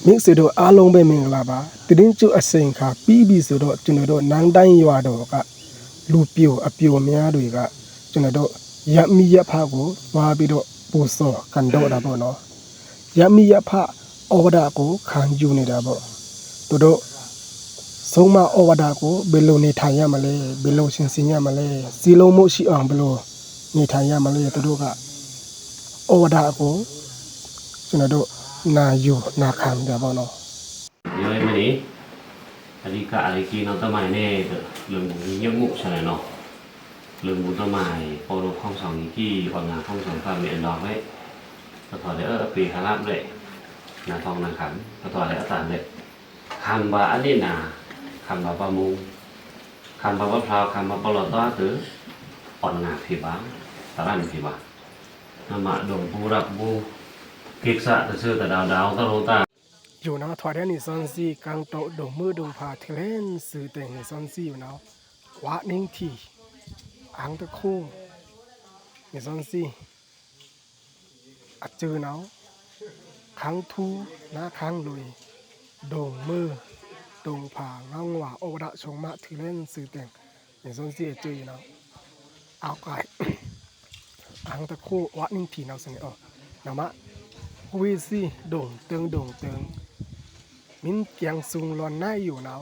mix it along by Minglaba, didn't you a sing her, BB so to Nang Dine Yuadoka, Lupio, a pure Miaduiga, Junado, Yami Yapago, Wabido, Buso, Candora Bono, Yami Yapa, Ovadago, Can Junidabo, Dodo, Soma Ovadago, below Nitayamale, below Sinsinyamale, Silo Moshi on below Nitayamale, Todoga, Ovadago, Junado. Na yu na kham da bo no yoi mani ali ka ali ki no ta mai ne lường nhấp ngụ sao này nó lường bún ta mai pô đồ phong sòng ki hoặc là phong sòng pha miệng đỏ đấy ta thọ để ở pì hà lam đấy là phong là khám ta thọ để ở tàn đấy khám bà đi nà khám bà ba mu khám bà bắp phao khám bà bò lọt toa tứ on ngà thì bám ta ăn thì bám nằm mà đồng bu đập bu kiệt xạ từ xưa từ đào đào ta lô taอยู่นะถอดได้นี่ซอนซีกังโตดงมือดงผาเทเลนสื่อแต่งนี่ซอนซีอยู่นะวะนิ่งทีอังตะคู่นี่ซอนซีอัดจือเนาคังทูนะคังลุยดงมือดงผาเงาหวาโอดะชงมะเทเลนสื่อแต่งนี่ซอนซีอัดจืออยู่นะเอาไก่ อังตะคู่วะนิ่งทีนะสนิทอ๋อนะมะวีซีดงเติงมินเกียงซุงลอนหน้าอยู่เนา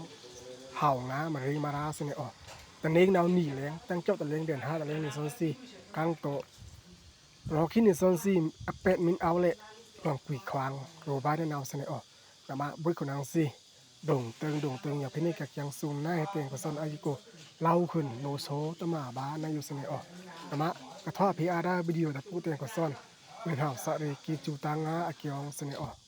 เห่านะมารีมาราสเนี่ยออกตอนนี้เราหนีเลี้ยงตั้งเจ้าตะเลี้ยงเดือน5ตะเลี้ยงในโซนซีกลางโตเราคิดในโซนซีอเป็ดมินเอาเละลองกุยควางโรบ้าได้เนาสเนี่ยออกนะมาบุ้ยคนนางซีดงเติงอย่าพินิจกับยังซุงหน้าให้เตียงกับซอนอายุโกเล่าขึ้นโนโซตมาบ้านอยู่สเนี่ยออกนะมากระทอพีอาร์ได้วิดีโอแต่พูดเตียงกับซอนเรื่องเห่าสะเรกีจูตางาอาเกียงสเนี่ยออก